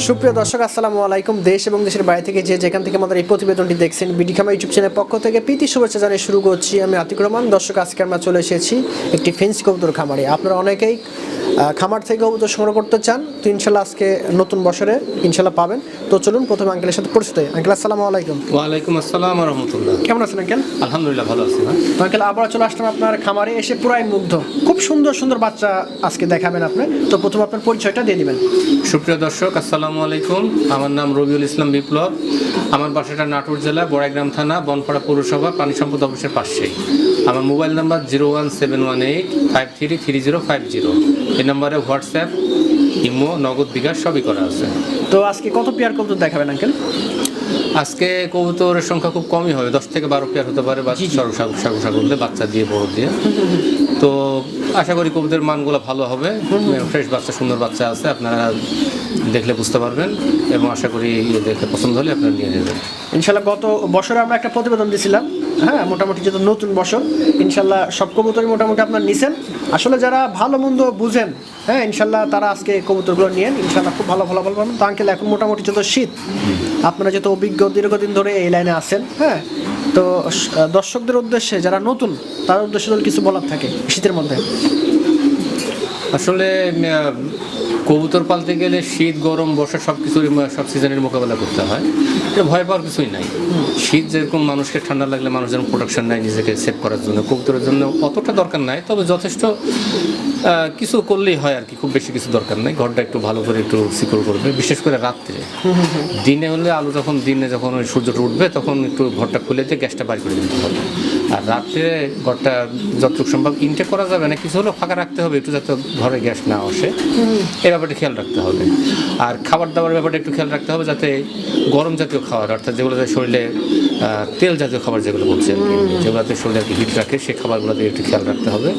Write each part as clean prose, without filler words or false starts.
সুপ্রিয় দর্শক আসসালামু আলাইকুম। দেশ এবং দেশের বাইরে থেকে যে যেখান থেকে আমাদের এই প্রতিবেদনটি দেখছেন বিডি খামার ইউটিউব চ্যানেলের পক্ষ থেকে প্রীতি শুভেচ্ছা জানিয়ে শুরু করছি আমি আতিকুর রহমান। দর্শক আজকে আমরা চলে এসেছি একটি ফেন্সি কবুতর খামারে। আপনারা অনেকেই খামার থেকে কবুতর সংগ্রহ করতে চান, তো ইনশাল্লাহ আজকে নতুন বছরে ইনশাল্লাহ পাবেন। তো চলুন প্রথমে আঙ্কেলের সাথে পরিচিত হই। আঙ্কেল আসসালামু আলাইকুম। ওয়ালাইকুম আসসালাম ওয়া রাহমাতুল্লাহ। কেমন আছেন আঙ্কেল? আলহামদুলিল্লাহ ভালো আছি। তো আঙ্কেল আবার চলে আসলাম আপনার খামারে, এসে পুরাই মুগ্ধ। খুব সুন্দর সুন্দর বাচ্চা আজকে দেখাবেন আপনি। তো প্রথমে আপনার পরিচয়টা দিয়ে দিবেন। সুপ্রিয় দর্শক আসসালামু আলাইকুম। আমার নাম রবিউল ইসলাম বিপ্লব। আমার বাসাটা নাটোর জেলা বড়াইগ্রাম থানা বনপাড়া পৌরসভা পানি সম্পদ অফিসের পাশেই। আমার মোবাইল নাম্বার 01718533050। এই নাম্বারে হোয়াটসঅ্যাপ, ইমো, নগদ, বিকাশ সবই করা আছে। তো আজকে কত পেয়ার কবুতর দেখাবেন আঙ্কেল? আজকে কবুতরের সংখ্যা খুব কমই হবে, 10 থেকে 12 পেয়ার হতে পারে, সাগুসা করলে বাচ্চা দিয়ে বড় দিয়ে। তো আশা করি কবুতরের মানগুলো ভালো হবে, ফ্রেশ বাচ্চা, সুন্দর বাচ্চা আছে, আপনারা দেখলে বুঝতে পারবেন এবং আশা করি দেখে পছন্দ হলে আপনারা নিয়ে নেবেন ইনশাল্লাহ। গত বছরে আমরা একটা প্রতিবেদন দিয়েছিলাম, হ্যাঁ, মোটামুটি যেহেতু নতুন বছর ইনশাল্লাহ সব কবুতরই মোটামুটি আপনার নিছেন। আসলে যারা ভালো মন্দ বুঝেন, হ্যাঁ, ইনশাল্লাহ তারা আজকে কবুতরগুলো নিয়েন, ইনশাল্লাহ খুব ভালো ফলাফল পাবেন। তো আঙ্কেল এখন মোটামুটি যত শীত, আপনারা যত অভিজ্ঞ দীর্ঘদিন ধরে এই লাইনে আছেন, হ্যাঁ, তো দর্শকদের উদ্দেশ্যে যারা নতুন তার উদ্দেশ্যে যদি কিছু বলার থাকে শীতের মধ্যে। আসলে কবুতর পালতে গেলে শীত, গরম, বর্ষা সব সিজনের মোকাবেলা করতে হয়। এটা ভয় পাওয়ার কিছুই নাই। শীত যেরকম মানুষকে ঠান্ডা লাগলে মানুষ যেরকম প্রোটেকশন নেয় নিজেকে সেভ করার জন্য, কবুতরের জন্য অতটা দরকার নাই, তবে যথেষ্ট কিছু করলেই হয় আর কি। খুব বেশি কিছু দরকার নেই। ঘরটা একটু ভালো করে একটু সিকিউর করবে, বিশেষ করে রাত্রে। দিনে হলে আলো যখন ওই সূর্যটা উঠবে তখন একটু ঘরটা খুলে দিয়ে গ্যাসটা বাইর করে দিতে হবে। আর রাত্রে ঘরটা যতটুকু সম্ভব ইনটেক করা যাবে না, কিছু হলেও ফাঁকা রাখতে হবে একটু, যাতে ঘরে গ্যাস না আসে। এই ব্যাপারটা খেয়াল রাখতে হবে। আর খাবার দাবার ব্যাপারটা একটু খেয়াল রাখতে হবে, যাতে গরম জাতীয় খাবার, অর্থাৎ যেগুলোতে শরীরে তেল জাতীয় খাবার যেগুলো বলছে আর কি, যেগুলোতে শরীরে আর কি হিট রাখে, সেই খাবারগুলোতে একটু খেয়াল রাখতে হবে।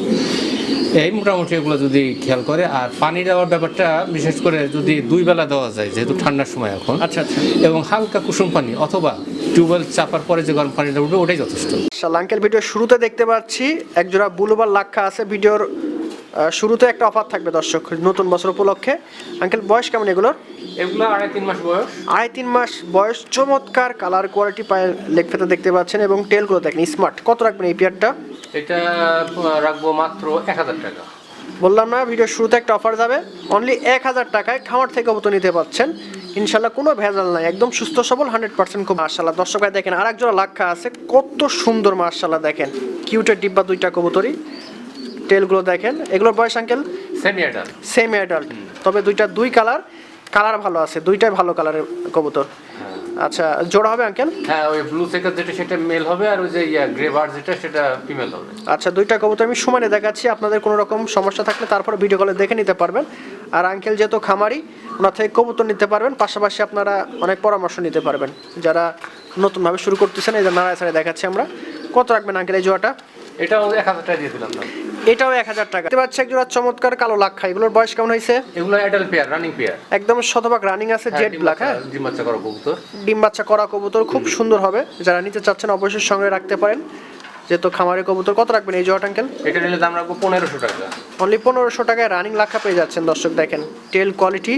এই মোটামুটি এগুলো যদি খেয়াল করে। আর পানি দেওয়ার ব্যাপারটা বিশেষ করে যদি 2 বেলা দেওয়া যায়, যেহেতু ঠান্ডার সময় এখন, আচ্ছা আচ্ছা, এবং হালকা কুসুম পানি অথবা টিউবওয়েল চাপার পরে যে গরম পানিটা উঠবে ওটাই যথেষ্ট। আঙ্কেল ভিডিওর শুরুতে দেখতে পাচ্ছি একজোড়া বুলুবার লাক্ষা আছে। ভিডিওর শুরুতে একটা অফার থাকবে দর্শক নতুন বছর উপলক্ষে। আঙ্কেল বয়স কেমন এগুলোর? এগুলো 2.5-3 মাস বয়স। 2.5-3 মাস বয়স, চমৎকার কালার কোয়ালিটি, পায়ের লেগ ফেতে দেখতে পাচ্ছেন এবং টেলগুলো দেখেন স্মার্ট। কত রাখবেন এই পেয়ারটা? এটা রাখবো মাত্র 1000 টাকা। বললাম না, ভিডিওর শুরুতে একটা অফার যাবে, অনলি 1000 টাকায় খামার থেকে কবুতর নিতে পাচ্ছেন ইনশাল্লাহ। কোনো ভেজাল নাই, একদম সুস্থ সবল 100%। খুব মার্শাল্লাহ। দর্শক ভাই দেখেন আরেক জোড়া লাক্ষা আছে, কত সুন্দর মার্শাল্লাহ। দেখেন কিউটের ডিব্বা, 2টা কবুতরই, টেলগুলো দেখেন। এগুলোর বয়স আঙ্কেল? সেমি অ্যাডাল্ট, তবে 2টা 2 কালার ভালো আছে, 2টাই ভালো কালারের কবুতর। আচ্ছা, জোড়া হবে আঙ্কেল? হ্যাঁ, ওই ব্লু চেকার যেটা সেটা মেল হবে, আর ওই যে গ্রে বার্ড যেটা সেটা ফিমেল হবে। আচ্ছা, 2টা কবুতর আমি সমানে দেখাচ্ছি, আপনাদের কোনো রকম সমস্যা থাকলে তারপরে ভিডিও কলে দেখে নিতে পারবেন। আর আঙ্কেল যেহেতু খামারি, ওনার থেকে কবুতর নিতে পারবেন, পাশাপাশি আপনারা অনেক পরামর্শ নিতে পারবেন যারা নতুনভাবে শুরু করতেছেন। এই যে নাড়ায় ছাড়াই দেখাচ্ছি আমরা। কত রাখবেন আঙ্কেল এই জোড়াটা? এটাও 1000 টাকা দিয়ে দিলাম না। এটাও 1000 টাকা। দেখতে পাচ্ছি একজোড়া চমৎকার কালো লাক্ষা। এগুলোর বয়স কেমন হয়েছে? এগুলো অ্যাডাল্ট পেয়ার, রানিং পেয়ার, একদম শতভাগ রানিং আছে, জেড ব্ল্যাক। হ্যাঁ, ডিম বাচ্চা করা কবুতর। ডিম বাচ্চা করা কবুতর, খুব সুন্দর হবে। যারা নিতে চাচ্ছেন অবশ্যই সঙ্গে রাখতে পারেন, যেহেতু খামারের কবুতর। কত রাখবেন এই জোড়াটা আঙ্কেল? এটা নিলে দাম রাখবো 1500 টাকা। অনলি 1500 টাকায় রানিং লাক্ষা পেয়ে যাচ্ছেন দর্শক। দেখেন টেল কোয়ালিটি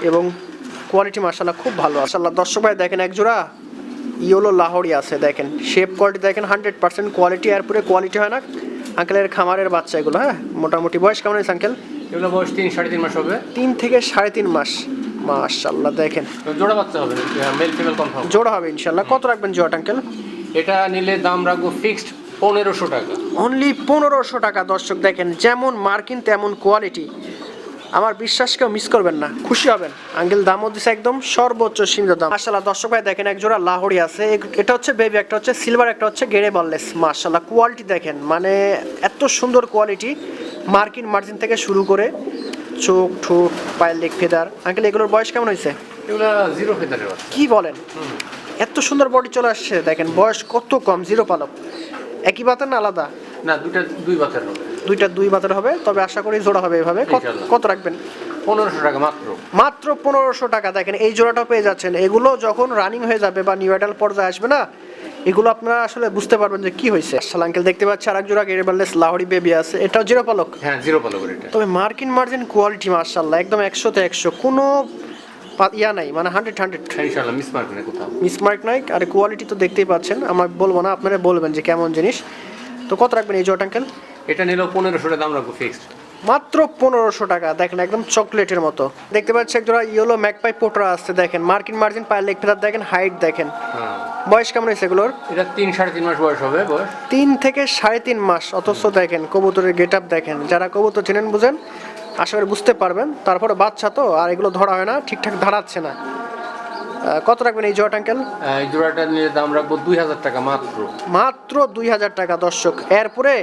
এবং কোয়ালিটি মাশাআল্লাহ খুব ভালো। মাশাআল্লাহ দর্শক ভাই দেখেন একজোড়া ইয়েলো লাহোরি আছে, দেখেন শেপ কোয়ালিটি দেখেন, 100% কোয়ালিটি। আর পুরো কোয়ালিটি হয় না আঙ্কেলের খামারের বাচ্চা এগুলো। হ্যাঁ, মোটামুটি বয়স কেমন হয়েছে আঙ্কেল? এগুলো বয়স 3-3.5 মাস হবে। 3 থেকে 3.5 মাস, মাশাআল্লাহ। দেখেন জোড়া বাচ্চা হবে, মেল ফিমেল কনফার্ম জোড়া হবে ইনশাআল্লাহ। কত রাখবেন জোড়াটা আঙ্কেল? এটা নিলে দাম রাখবো ফিক্সড 1500 টাকা। অনলি 1500 টাকা দর্শক। দেখেন যেমন মার্কিন তেমন কোয়ালিটি, আমার বিশ্বাস কেউ মিস করবেন না, খুশি হবেন। আঙ্কেল দামও দিচ্ছে একদম সর্বোচ্চ সীমিত দাম। মাশাআল্লাহ দর্শক ভাই দেখেন একজোড়া লাহোরি আছে, এটা হচ্ছে বেবি, একটা হচ্ছে সিলভার, একটা হচ্ছে গেরে বললেস। মাশাআল্লাহ কোয়ালিটি দেখেন, মানে এত সুন্দর কোয়ালিটি, মার্কিন মার্জিন থেকে শুরু করে চোখ, ঠোঁট, পায়ের লেগ ফেদার। আঙ্কেল এগুলোর বয়স কেমন হয়েছে? এগুলো জিরো ফেদারের বাচ্চা। কি বলেন, এত সুন্দর বডি চলে আসছে। দেখেন বয়স কত কম, জিরো পালক। একই বাতের না আলাদা? না, 2 বাতের হবে। 2টা 2 বাতের হবে, তবে আশা করি জোড়া হবে এভাবে। কত রাখবেন? 1500 টাকা মাত্র 1500 টাকা। দেখেন এই জোড়াটাও পেয়ে যাচ্ছেন। এগুলো যখন রানিং হয়ে যাবে বা নিউ অ্যাডাল্ট পর্যায়ে আসবে না, এগুলো আপনারা আসলে বুঝতে পারবেন যে কি হয়েছে। আসলে আঙ্কেল দেখতে পাচ্ছি আরেক জোড়া গেরেবারলেস লাহোরি বেবি আছে, এটাও জিরো পালক। হ্যাঁ, জিরো পালক এটা। তবে মার্কিন মার্জিন কোয়ালিটি মাশাআল্লাহ একদম 100 তে 100, কোনো ইয়া নাই মানে 100 ইনশাআল্লাহ মিসমার্ক না কোথাও। মিসমার্ক নাই। আর কোয়ালিটি তো দেখতেই পাচ্ছেন, আমরা বলবো না, আপনারা বলবেন যে কেমন জিনিস। তো কত রাখবেন এই জোড়াটা আঙ্কেল? এটা নিলেও 1500 টাকা দাম রাখবো ফিক্সড। মাত্র 1500 টাকা। দেখেন একদম চকলেটের মতো দেখতে পাচ্ছি। এক জোড়া ইয়েলো ম্যাকপাই পোটরা আসছে, দেখেন মার্কিন মার্জিন, পায়ের লেগ ফেদার দেখেন, হাইট দেখেন। বয়স কেমন হয়েছে এগুলোর? এটা 3-3.5 মাস বয়স হবে। বয়স 3 থেকে 3.5 মাস। অথচ দেখেন কবুতরের গেট আপ দেখেন, যারা কবুতর চেনেন বুঝেন, আশা করি বুঝতে পারবেন। তারপরে বাচ্চা তো আর এগুলো ধরা হয় না, ঠিকঠাক দাঁড়াচ্ছে না। কত রাখবেন এই জোড়াটা আঙ্কেল? এই জোড়াটা নিয়ে দাম রাখবো 2000 টাকা মাত্র। মাত্র 2000 টাকা দর্শক। এরপরে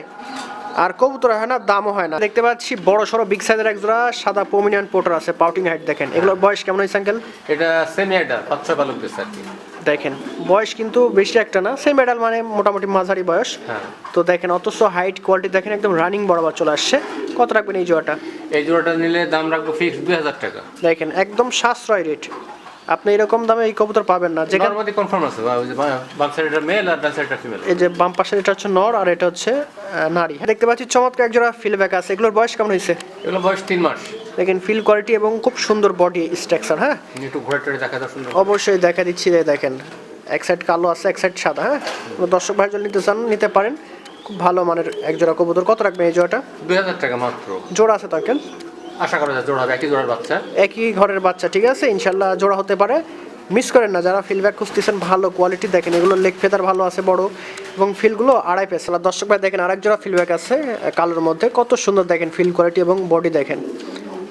আর কবুতর হয় না, দামও হয় না। দেখতে পাচ্ছি বড় সড়ো বিগ সাইজের এক জোড়া সাদা পমিনিয়ান পোটার আছে, পাউটিং হাইট দেখেন। এগুলোর বয়স কেমন হয়েছে আঙ্কেল? এটা সেমি অ্যাডাল্ট 5-6 পালক দিচ্ছে আর কি। দেখেন বয়স কিন্তু বেশি একটা না, সেম মেডাল মানে মোটামুটি মাঝারি বয়স। হ্যাঁ। তো দেখেন অথচ হাইট কোয়ালিটি দেখেন একদম রানিং বরাবর চলে আসছে। কত রাখবেন এই জোড়াটা? এই জোড়াটা নিলে দাম রাখবো ফিক্সড 2000 টাকা। দেখেন একদম সাশ্রয় রেট, আপনি এরকম দামে এই কবুতর পাবেন না। যেখানে নরমালি কনফার্ম আছে ওই যে বাম সাইডের মেল আর ডান সাইডের ফিমেল। এই যে বাম পাশে এটা হচ্ছে নর আর এটা হচ্ছে নারী। দেখতে পাচ্ছি চমৎকার এক জোড়া ফিলব্যাক আছে। এগুলোর বয়স কেমন হয়েছে? এগুলো বয়স 3 মাস। দেখেন ফিল কোয়ালিটি এবং খুব সুন্দর বডি স্ট্রাকচার। হ্যাঁ একটু ঘোরা টোরে দেখা দাও সুন্দর। অবশ্যই দেখা দিচ্ছি। দেখেন এক সাইড কালো আছে, এক সাইড সাদা। হ্যাঁ দর্শক ভাই যদি নিতে চান নিতে পারেন, খুব ভালো মানের এক জোড়া কবুতর। কত রাখবেন এই জোড়াটা? 2000 টাকা মাত্র। জোড়া আছে তো আঙ্কেল? আশা করা যায় জোড়া হবে, একই জোড়ার বাচ্চা। একই ঘরের বাচ্চা, ঠিক আছে ইনশাল্লাহ জোড়া হতে পারে। মিস করেন না যারা ফিলব্যাক খুঁজতেছেন, ভালো কোয়ালিটি দেখেন। এগুলো লেগ ফেদার ভালো আছে বড়, এবং ফিলগুলো 2.5 পেস। দর্শক ভাই দেখেন আরেক জোড়া ফিলব্যাক আছে কালোর মধ্যে, কত সুন্দর দেখেন ফিল কোয়ালিটি এবং বডি দেখেন।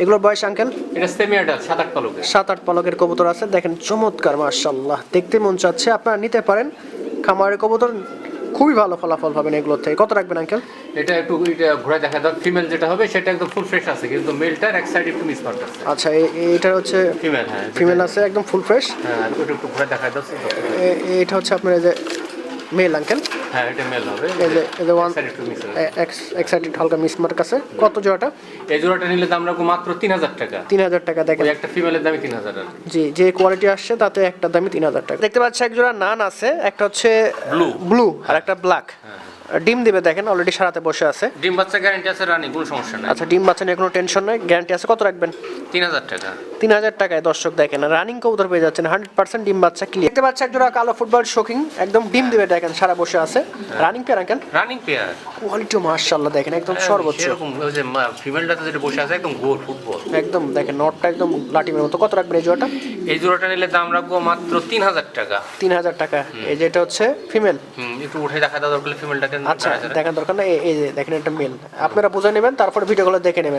এগুলোর বয়স আঙ্কেল? এটা সেমি অ্যাডাল্ট 7-8 পালকের। 7-8 পালকের কবুতর আছে, দেখেন চমৎকার মাশাআল্লাহ, দেখতে মন চাচ্ছে। আপনারা নিতে পারেন, খামারের কবুতর খুবই ভালো ফলাফল পাবেন এগুলোর থেকে। কত রাখবেন আঙ্কেল? এটা একটু এটা ঘোরা দেখা দাও। ফিমেল যেটা হবে সেটা একদম ফুল ফ্রেশ আছে, কিন্তু মেলটার এক সাইড একটু মিস মার্ক আছে। আচ্ছা এটা হচ্ছে ফিমেল। হ্যাঁ ফিমেল আছে একদম ফুল ফ্রেশ। হ্যাঁ একটু ঘোরা দেখা দাও। এটা হচ্ছে আপনার এই যে মেল আঙ্কেল। হ্যাঁ এটা মেল হবে। এই যে ওয়ান সাইড একটু মিস আছে। এক্সাইটেড হালকা মিসমার্ক আছে। কত জোড়াটা? এই জোড়াটা নিলে দাম রাখবো মাত্র 3000 টাকা। 3000 টাকা। দেখেন ওই একটা ফিমেলের দামই 3000 টাকা। জি, যে কোয়ালিটি আসছে তাতে একটা দামই 3000 টাকা। দেখতে পাচ্ছি এক জোড়া নান আছে, একটা হচ্ছে ব্লু আর একটা ব্ল্যাক। ডিম দিবে দেখেন, অলরেডি সারাতে বসে আছে। ডিম বাচ্চা গ্যারান্টি আছে, রানি কোনো সমস্যা নাই। আচ্ছা ডিম বাচ্চা নিয়ে কোনো টেনশন নাই, গ্যারান্টি আছে। কত রাখবেন? 3000 টাকা। 3000 টাকায় দর্শক দেখেন রানিং কবুতর পেয়ে যাচ্ছেন, 100% ডিম বাচ্চা ক্লিয়ার। দেখতে পাচ্ছি এক জোড়া কালো ফুটবল শোকিং, একদম ডিম দিবে দেখেন, সারা বসে আছে। Running pair uncle? Running pair. Quality মাশাআল্লাহ দেখেন একদম সর্বোচ্চ। এরকম ওই যে ফিমেলটাতে যেটা বসে আছে একদম গোল ফুটবল একদম দেখেন নটটা একদম লাটিমের মতো। কত রাখবেন এই জোড়াটা? এই জোড়াটা নিলে দাম রাখবো মাত্র 3000 টাকা। 3000 টাকা। এই যে এটা হচ্ছে ফিমেল। একটু উঠে দেখা দাও দরকার ফিমেলটাকে। আচ্ছা দেখার দরকার না, এই যে দেখেন এটা মেল। আপনারা বুঝে নেবেন, তারপরে ভিডিওগুলো দেখে নেবেন।